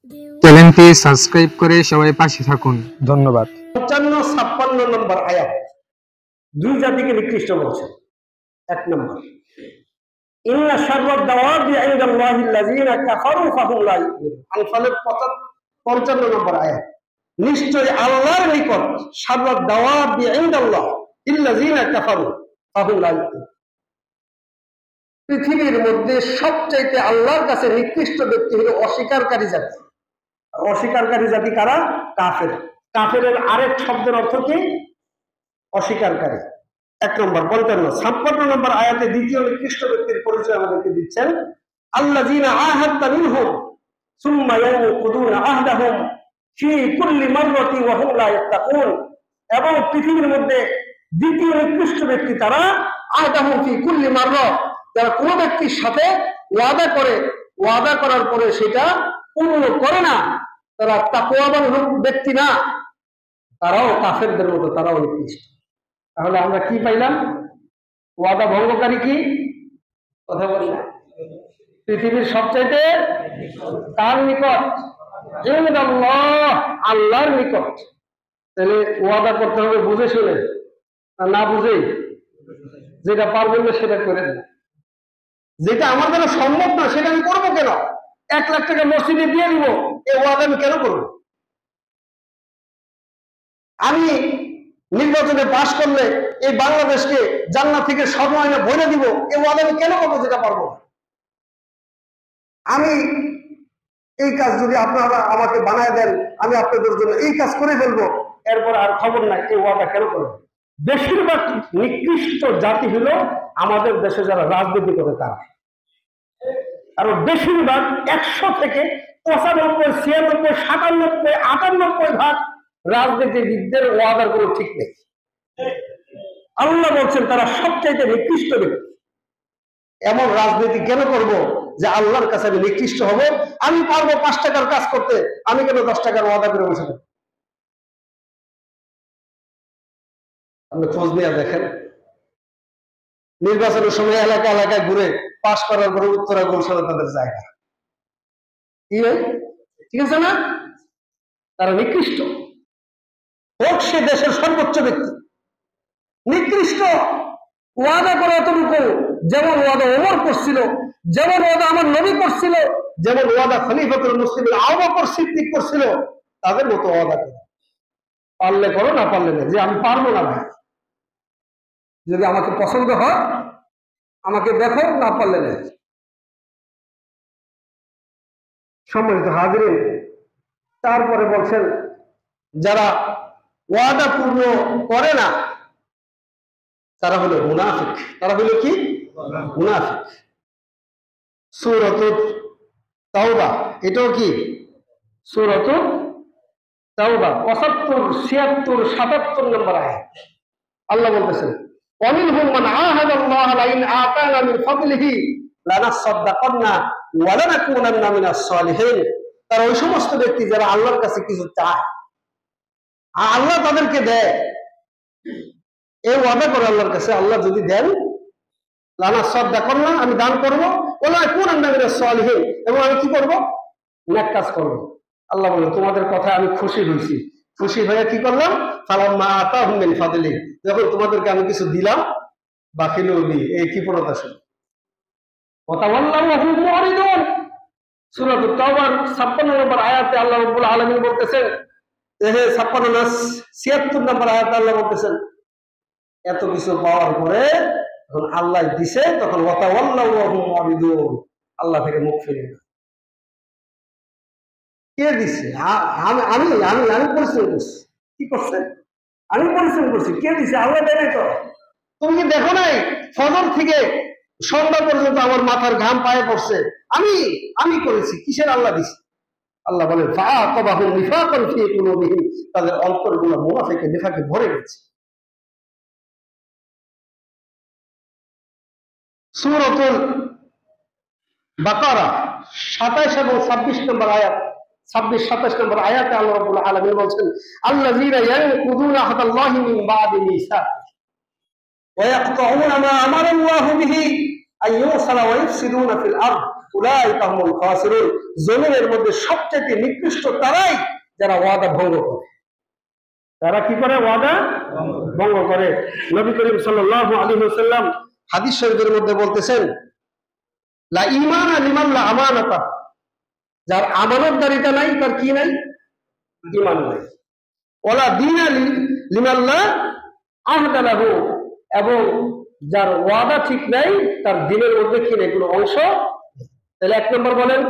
চ্যানেলটি সাবস্ক্রাইব করে সবাই পাশে থাকুন। ধন্যবাদ। 55-56 নম্বর আয়াত দুই জাতিকে নিকৃষ্ট বলছে। 1 নম্বর, ইন্না শাররাদ দাওয়াবি ইনদাল্লাহি আল্লাযীনা কাফারু ফাহুম লা ইউমিনুন। আনফালের 55 নম্বর আয়াত, নিশ্চয় আল্লাহর নিকট শাররাদ দাওয়াবি ইনদাল্লাহ আল্লাযীনা কাফারু ফাহুম লা ইউমিনুন। পৃথিবীর মধ্যে সবচাইতে আল্লাহর কাছে নিকৃষ্ট ব্যক্তি হলো অস্বীকারী জাতি। অস্বীকারী জাতি কারা? কাফের। কাফেরের আরেক শব্দের অর্থ কি? অস্বীকারী। 1 নম্বর 56 নম্বর আয়াতে দ্বিতীয় নিকৃষ্ট ব্যক্তির পরিচয় আমাদেরকে দিচ্ছেন, আল্লাযীনা আহাদতা মিনহুম সুম্মা ইয়ানকুদুনা আহদাহুম ফি কুল্লি মাররাতিন ওয়া হুম লা ইয়াত্তাকুন। এবং পৃথিবীর মধ্যে দ্বিতীয় নিকৃষ্ট ব্যক্তি তারা আহদাহুম ফি কুল্লি মাররা, যারা কোনো ব্যক্তির সাথে ওয়াদা করে, ওয়াদা করার পরে সেটা পূর্ণ করে না, তারা তাকওয়াবান ব্যক্তি না, তারাও কাফেরদের মতো, তারাও নিকৃষ্ট। তাহলে আমরা কি পাইলাম? ওয়াদা ভঙ্গকারী কি? কথা বলি না। পৃথিবীর সবচাইতে কার নিকট? ইনদাল্লাহ, আল্লাহর নিকট। তাহলে ওয়াদা করতে হবে বুঝে শুনে, না বুঝে যেটা পারবেন না সেটা করেন না। যেটা আমার দ্বারা সম্ভব না সেটা আমি করবো কেন? 1 লাখ টাকা মসজিদে দিয়ে দিব, এই ওয়াদা আমি কেন করবো? আমি নির্বাচনে পাশ করলে এই বাংলাদেশকে জান্নাত থেকে স্বর্ণ আইনে ভরে দিব, এই ওয়াদা আমি কেন করবো যেটা পারবো না? আমি এই কাজ যদি আপনারা আমাকে বানায় দেন, আমি আপনাদের জন্য এই কাজ করে ফেলবো, এরপর আর খবর নাই, এই ওয়াদা কেন করবো? বেশিরভাগ নিকৃষ্ট জাতি হলো আমাদের দেশে যারা রাজনীতি করে তারা। আর বেশিরভাগ 100 থেকে 95, 96, 97, 98 ভাগ রাজনীতিবিদদের ওয়াদার কোনো ঠিক নেই। আল্লাহ বলছেন তারা সবচাইতে নিকৃষ্ট ব্যক্তি। এমন রাজনীতি কেন করব যে আল্লাহর কাছে আমি নিকৃষ্ট হব? আমি পারবো 5 টাকার কাজ করতে, আমি কেন 10 টাকার ওয়াদা করে বসে থাকবো? আপনি খোঁজ নিয়ে দেখেন, নির্বাচনের সময় এলাকা এলাকায় ঘুরে পাশ করার পরে উত্তরা গোলশালে তাদের জায়গা কি হয়? ঠিক আছে না? তারা নিকৃষ্ট। হোক সে দেশের সর্বোচ্চ ব্যক্তি, নিকৃষ্ট। ওয়াদা করে এতটুকু, যেমন ওয়াদা ওমর করছিল, যেমন ওয়াদা আমার নবী করছিল, যেমন ওয়াদা খলিফাতুল মুসলিমিন আবু বকর সিদ্দিক করছিল, তাদের মতো ওয়াদা করে। পারলে করো, না পারলে না। যে আমি পারবো না ভাই, যদি আমাকে পছন্দ হয় আমাকে দেখো, না পারলে না। সম্মানিত হাজিরিন, তারপরে বলছেন যারা ওয়াদা পূর্ণ করে না তারা হলো মুনাফিক। তারা হলো কি? মুনাফিক। সূরাতুত তাওবা, এটাও কি? সূরাতুত তাওবা 75, 76, 77 নম্বর আয়াত। আল্লাহ বলতেছেন, ওয়ামিনহুম মান আহাদাল্লাহ লাইন আতানা মিন ফাদলিহি লানাসাদদাকান্না ওয়া লানাকুনান্না মিনাস সালিহিন। তারা ওই সমস্ত ব্যক্তি যারা আল্লাহর কাছে কিছু চায়, আল্লাহ তাদেরকে দেয়, এই ওয়াদা করে আল্লাহর কাছে, আল্লাহ যদি দেন লানাসাদদাকান্না, আমি দান করবো, ওয়া লানাকুনান্না মিনাস সালিহিন, এবং আমি কি করবো? নেক কাজ করবো। আল্লাহ বলে তোমাদের কথা আমি খুশি হয়েছি, খুশি হয়ে কি করলাম? ফালাম্মা আতাহুম মিন ফাদলি, যখন তোমাদেরকে আমি কিছু দিলাম, বাকিলু বি, এই কি প্রণতা শুনো। ওয়াতাওয়াল্লাহু ওয়া হুম মুরিদুন। সূরাতুত তাওবার 56 নম্বর আয়াতে আল্লাহ রাব্বুল আলামিন বলতেছেন, 56-76 নম্বর আয়াতে আল্লাহ বলতেছেন, এত কিছু পাওয়ার পরে যখন আল্লাহ দিছে, তখন ওয়াতাওয়াল্লাহু ওয়া হুম মুরিদুন, আল্লাহ থেকে মুখ ফিরিয়ে না। কে দিছে? আমি আমি আমি আমি পরিশ্রম করছি। কি করছে? আমি পরিশ্রম করছি। কে দিছে? আল্লাহ দেয় নাই তো। তুমি কি দেখো নাই ফজর থেকে সন্ধ্যা পর্যন্ত আমার মাথার ঘাম পায়ে পড়ছে? আমি আমি করেছি। কিসের আল্লাহ দিছে? আল্লাহ বলেন ফাআকাবাহুম নিফাকান ফি কুলুবিহিম, তাদের অন্তরগুলো মুনাফিকে নিফাকে ভরে গেছে। সূরাতুল বাকারা 27 এবং 26 নম্বর আয়াত, 26-27 নম্বর আয়াতে আল্লাহ রাব্বুল আলামিন বলছেন, আল্লাযীনা ইয়ানকুদুনা আহদাল্লাহি মিন বাদি মিসাকিহি ওয়া ইয়াকতাউনা মা আমারাল্লাহু বিহি আন ইউসালা ওয়া ইফসিদুনা ফিল আরদ উলাইকা হুমুল খাসিরুন, জমিনের মধ্যে সবচেয়ে নিকৃষ্ট তারাই যারা ওয়াদা ভঙ্গ করে। তারা কি করে? ওয়াদা ভঙ্গ করে। নবী করিম সাল্লাল্লাহু আলাইহি ওয়াসাল্লাম হাদিস শরীফের মধ্যে বলতেছেন, লা ঈমানা লিমান লা আমানাতা, যার আমানতদারিতা নাই তার কি নাই? ঈমান নাই। ওয়ালা দীনা লিমান লা আহদা লাহু, এবং যার ওয়াদা ঠিক নাই তার দিনের মধ্যে কি নেই? কোনো অংশ। তাহলে এক নম্বর বলেন,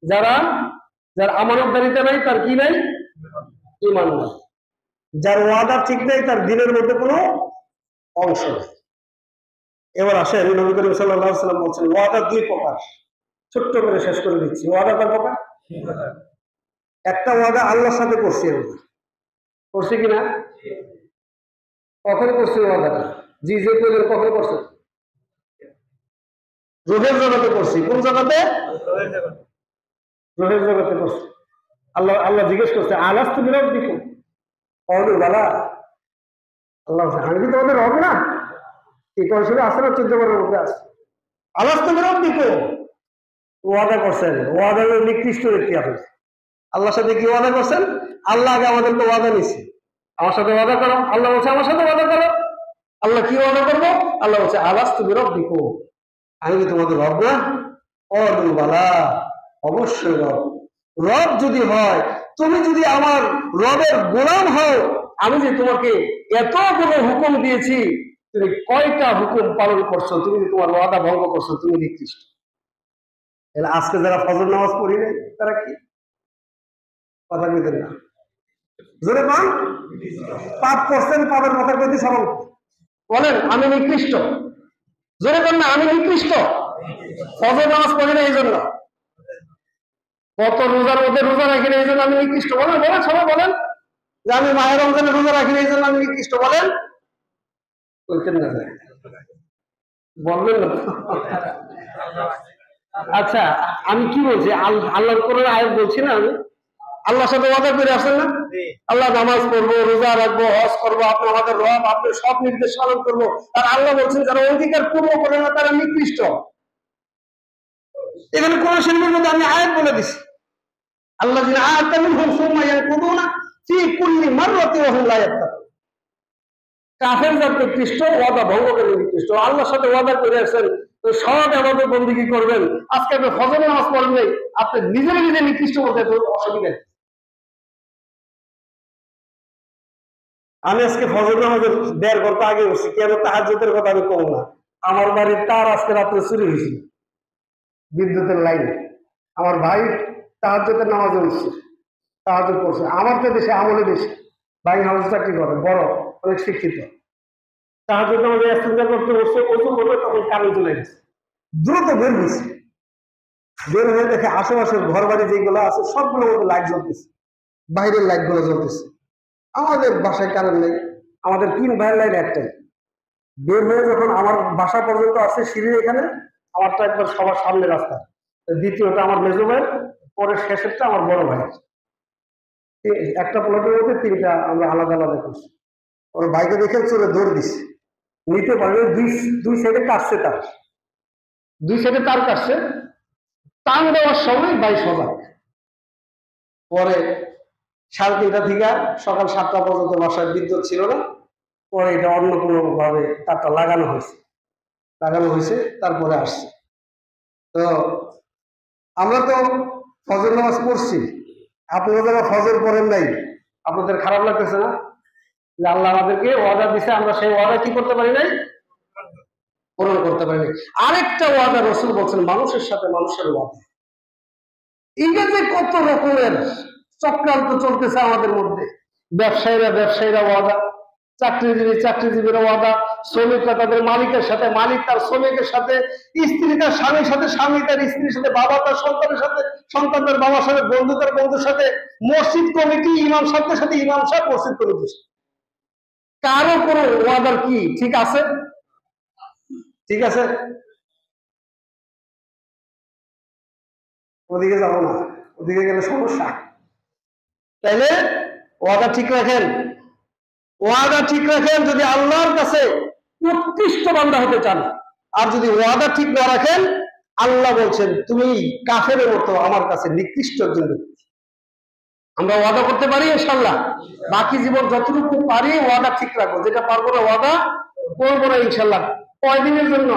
যার আমানতদারিতা নাই তার কি নাই? ঈমান নাই। যার ওয়াদা ঠিক নাই তার দিনের মধ্যে কোনো অংশ নেই। এবার আসেন, নবী করিম সাল্লাল্লাহু আলাইহি ওয়াসাল্লাম বলছেন ওয়াদা দুই প্রকার। ছোট্ট করে শেষ করে দিচ্ছি। ওয়াদা কয় প্রকার? একটা ওয়াদা আল্লাহর সাথে করছি, আমরা করছি কিনা? কখন করছি ওয়াদাটা? জি যে বলেন, কখন করছে? রূহের জগতে করছি। কোন জগতে? রূহের জগতে করছি। আল্লাহ জিজ্ঞেস করছে, আলাস্তু বিরাব্বিকুম ক্বালু বালা। আল্লাহ বলছে, আমি কি তোমাদের রব না? এই কৌশলে আসে না? 14 বারের মধ্যে আছে আলাস্তু বিরাব্বিকুম। ওয়াদা করছেন, ওয়াদা নিকৃষ্ট ব্যক্তি আপনি। আল্লাহর সাথে কি ওয়াদা করছেন? আল্লাহ আগে আমাদেরকে ওয়াদা নিচ্ছে, আমার সাথে ওয়াদা করো। আল্লাহ বলছে আমার সাথে ওয়াদা করো। আল্লাহ কি ওয়াদা করবো? আল্লাহ বলছে আলাস্তু বিরাব্বিকুম, আমি কি তোমাদের রব না? ক্বালু বালা, অবশ্যই রব। রব যদি হয়, তুমি যদি আমার রবের গোলাম হও, আমি যে তোমাকে এতগুলো হুকুম দিয়েছি, তুমি কয়টা হুকুম পালন করছো? তুমি যে তোমার ওয়াদা ভঙ্গ করছো, তুমি নিকৃষ্ট। তাহলে আজকে যারা ফজর নামাজ পড়ি নাই তারা কি? কথা কইতেন না, জোরে পান। পাপ করছেন, পাপের কথা কইতে সরল বলেন আমি নিকৃষ্ট। জোরে পান না, আমি নিকৃষ্ট। ফজর নামাজ পড়ি না এই জন্য, কত রোজার মধ্যে রোজা রাখি না এই জন্য আমি নিকৃষ্ট। বলেন বলেন, সবাই বলেন যে আমি মায়ের রমজানে রোজা রাখি না এই জন্য আমি নিকৃষ্ট। বলেন, বলতেন না, বলবেন না। আচ্ছা, আমি কি বলছি? আল্লাহর কোরআন আয়াত বলছি না? আমি আল্লাহর সাথে ওয়াদা করে আসেন না? আল্লাহ নামাজ পড়বো, রোজা রাখবো, হজ করবো, আপনি আমাদের রব, আপনি সব নির্দেশ পালন করবো। আর আল্লাহ বলছেন যারা অঙ্গীকার পূর্ণ করে না তারা নিকৃষ্ট। এখানে কোরআন শরীফের মধ্যে আমি আয়াত বলে দিছি, আল্লাযিনা আতামিনহুম সুম্মা ইয়ানকুদুনা ফি কুল্লি মাররাতিন ওয়া হুম লা ইয়াত্তাকুন। কাফের যারা নিকৃষ্ট, ওয়াদা ভঙ্গ করে নিকৃষ্ট। আল্লাহর সাথে ওয়াদা করে আসেন তো সব ইবাদত বন্দেগী করবেন, আজকে আপনি ফজর নামাজ পড়েন নাই, আপনি নিজে নিজে নিকৃষ্ট বলতে অসুবিধা। আমি আজকে ফজর নামাজের 1.5 ঘন্টা আগে উঠছি, কেন তাহাজ্জুদের কথা আমি কম না। আমার বাড়ির তার আজকে রাত্রে চুরি হয়েছিল বিদ্যুতের লাইনে। আমার ভাই তাহাজ্জুদের নামাজে উঠছে, তাহাজ্জুদ করছে। আমার তো দেশে আমলে বেশি, ভাই হাউস চাকরি করে, বড়, অনেক শিক্ষিত। তাহাজ্জুদ নামাজে ইস্তেঞ্জা করতে বসছে, ওযু করবে, তখন কারেন্ট চলে গেছে। দ্রুত বের হয়েছে, বের হয়ে দেখে আশেপাশের ঘর বাড়ি যেগুলো আছে সবগুলোর মধ্যে লাইট জ্বলতেছে, বাইরের লাইট গুলো জ্বলতেছে। আমাদের বাসায় কারেন্ট নেই, আমাদের 3 ভাইয়ের লাইট একটাই। বের হয়ে যখন আমার বাসা পর্যন্ত আসছে সিঁড়ির এখানে, আমারটা একবার সবার সামনে রাস্তা, দ্বিতীয়টা আমার মেজো ভাইয়ের, পরে শেষেরটা আমার বড় ভাইয়ের। একটা প্লটের মধ্যে 3টা আমরা আলাদা আলাদা করছি। ওর ভাইকে দেখে চলে দৌড় দিচ্ছে, নিতে পারবে। দুই সাইডে কাটছে তার, দুই সাইডে তার কাটছে। টান দেওয়ার সময় ভাই সজাগ। পরে 3:30 থেকে সকাল 7টা পর্যন্ত বাসায় বিদ্যুৎ ছিল না। পরে এটা অন্য কোনো ভাবে তারটা লাগানো হয়েছে, তারপরে আসছে। তো আমরা তো ফজর নামাজ পড়ছি, আপনারা যারা ফজর পড়েন নাই, আপনাদের খারাপ লাগতেছে না যে আল্লাহ আমাদেরকে ওয়াদা দিছে, আমরা সেই ওয়াদা কি করতে পারি নাই? পূরণ করতে পারি নাই। আরেকটা ওয়াদা রাসূল বলছেন, মানুষের সাথে মানুষের ওয়াদা। এইটা যে কত রকমের চক্রান্ত চলতেছে আমাদের মধ্যে। ব্যবসায়ীরা ওয়াদা, চাকরিজীবীরা ওয়াদা, শ্রমিকরা তাদের মালিকের সাথে, মালিক তার শ্রমিকের সাথে, স্ত্রী তার স্বামীর সাথে, স্বামী তার স্ত্রীর সাথে, বাবা তার সন্তানের সাথে, সন্তান তার বাবার সাথে, বন্ধু তার বন্ধুর সাথে, মসজিদ কমিটি ইমাম সাহেবের সাথে, ইমাম সাহেব মসজিদ কমিটির সাথে। কারো কোনো ওয়াদার কি ঠিক আছে? ঠিক আছে? ওদিকে যাবো না, ওদিকে গেলে সমস্যা। তাইলে ওয়াদা ঠিক রাখেন, ওয়াদা ঠিক রাখেন যদি আল্লাহর কাছে উৎকৃষ্ট বান্দা হতে চান। আর যদি ওয়াদা ঠিক না রাখেন আল্লাহ বলছেন তুমি কাফেরের মতো আমার কাছে নিকৃষ্ট একজন ব্যক্তি। আমরা ওয়াদা করতে পারি ইনশাল্লাহ, বাকি জীবন যতটুকু পারি ওয়াদা ঠিক রাখবো, যেটা পারবো না ওয়াদা করবো না ইনশাল্লাহ। কয়দিনের জন্য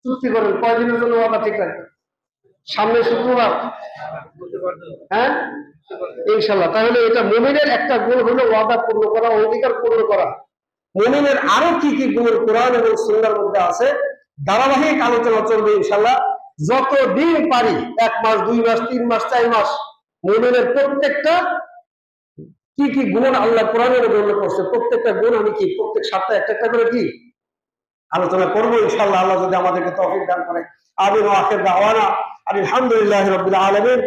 চুক্তি করেন, কয়দিনের জন্য ওয়াদা ঠিক রাখবেন? সামনে শুক্রবার, হ্যাঁ ইনশাল্লাহ। তাহলে এটা মুমিনের একটা গুণ হলো ওয়াদা পূর্ণ করা, অঙ্গীকার পূর্ণ করা। মুমিনের আরো কি কি গুণ কোরআন এবং সুন্নাহর মধ্যে আছে, ধারাবাহিক আলোচনা চলবে ইনশাল্লাহ। যতদিন পারি, 1 মাস 2 মাস 3 মাস 4 মাস, মুমিনের প্রত্যেকটা কি কি গুণ আল্লাহ কোরআনের মধ্যে উল্লেখ করছে, প্রত্যেকটা গুণ আমি কি প্রত্যেক সপ্তাহে একটা একটা করে কি আলোচনা করবো ইনশাল্লাহ, আল্লাহ যদি আমাদেরকে তৌফিক দান করে। আমিন ওয়া আখির দাওয়ানা আলহামদুলিল্লাহি রাব্বিল আলামিন।